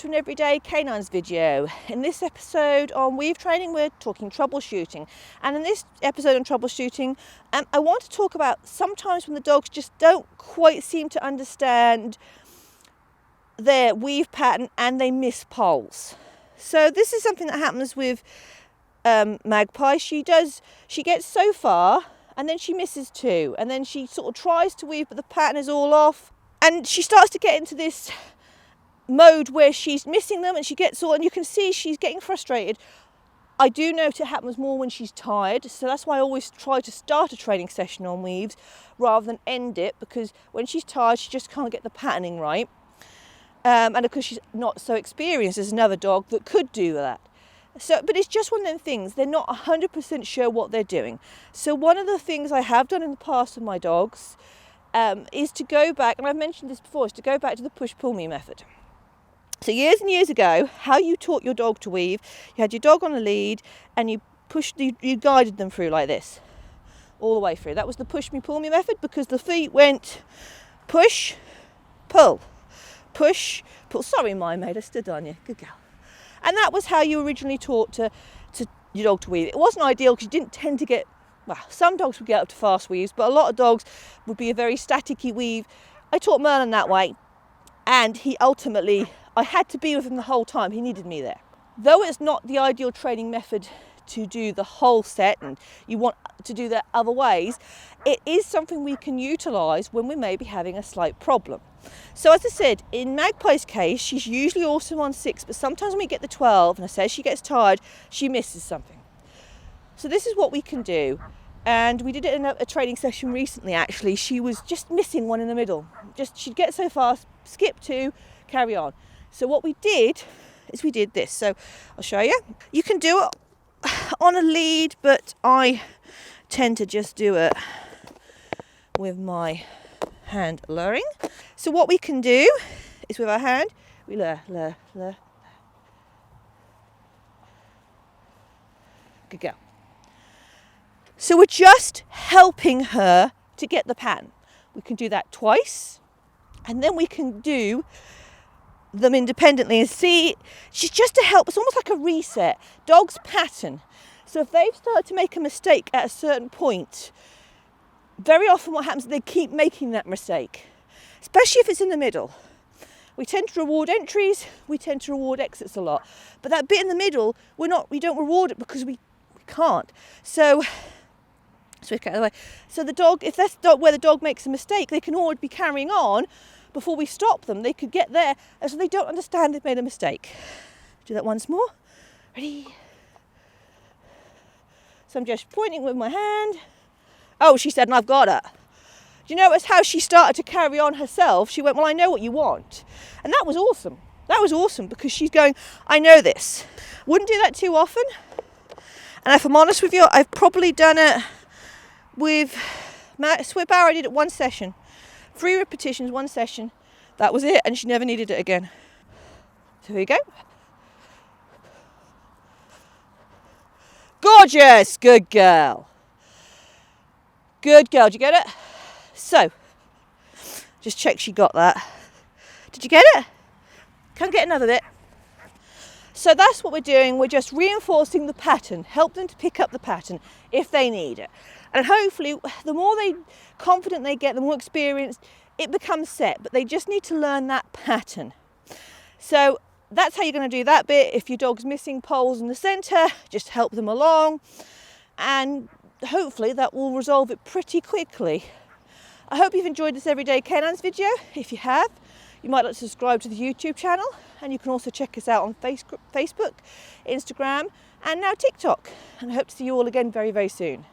to an Everyday Canines video. In this episode on weave training, we're talking troubleshooting. And in this episode on troubleshooting, I want to talk about sometimes when the dogs just don't quite seem to understand their weave pattern and they miss poles. So this is something that happens with Magpie. She gets so far and then she misses two, and then she sort of tries to weave but the pattern is all off, and she starts to get into this mode where she's missing them and she gets all, and you can see she's getting frustrated. I do note it happens more when she's tired, so that's why I always try to start a training session on weaves rather than end it, because when she's tired she just can't get the patterning right, and because she's not so experienced as another dog that could do that. So, but it's just one of them things, they're not 100% sure what they're doing. So one of the things I have done in the past with my dogs is to go back, and I've mentioned this before, is to go back to the push-pull-me method. So years and years ago, how you taught your dog to weave, you had your dog on a lead and you guided them through like this, all the way through. That was the push-me-pull-me method, because the feet went push, pull, push, pull. Sorry, my maid, I stood on you. Good girl. And that was how you originally taught to your dog to weave. It wasn't ideal because you didn't tend to get, well, some dogs would get up to fast weaves, but a lot of dogs would be a very staticky weave. I taught Merlin that way, and he ultimately, I had to be with him the whole time. He needed me there. Though it's not the ideal training method to do the whole set, and you want to do that other ways, it is something we can utilise when we may be having a slight problem. So as I said, in Magpie's case, she's usually also on 6, but sometimes when we get the 12, and I say she gets tired, she misses something. So this is what we can do. And we did it in a training session recently, actually. She was just missing one in the middle. She'd get so fast, skip 2, carry on. So what we did is we did this. So I'll show you. You can do it on a lead, but I tend to just do it with my hand lowering. So what we can do is with our hand, we lower. Good girl. So we're just helping her to get the pattern. We can do that twice, and then we can do them independently and see. She's just to help. It's almost like a reset. Dogs pattern. So if they've started to make a mistake at a certain point, very often what happens is they keep making that mistake, especially if it's in the middle. We tend to reward entries, we tend to reward exits a lot, but that bit in the middle, we don't reward it because we can't. So switch out of the way. So the dog, if that's where the dog makes a mistake, they can already be carrying on before we stop them. They could get there, and so they don't understand they've made a mistake. Do that once more. Ready? So I'm just pointing with my hand. Oh, she said, and I've got her. Do you notice how she started to carry on herself? She went, well, I know what you want. And that was awesome. That was awesome, because she's going, I know this. Wouldn't do that too often. And if I'm honest with you, I've probably done it with Sweet Hour. I did it one session. 3 repetitions, one session. That was it, and she never needed it again. So here we go. Gorgeous! Good girl. Good girl, did you get it? So, just check she got that. Did you get it? Can't get another bit. So that's what we're doing. We're just reinforcing the pattern. Help them to pick up the pattern if they need it. And hopefully, the more confident they get, the more experienced, it becomes set. But they just need to learn that pattern. So that's how you're going to do that bit. If your dog's missing poles in the centre, just help them along. And hopefully that will resolve it pretty quickly. I hope you've enjoyed this Everyday Canines video. If you have, you might like to subscribe to the YouTube channel, and you can also check us out on Facebook, Instagram, and now TikTok. And I hope to see you all again very, very soon.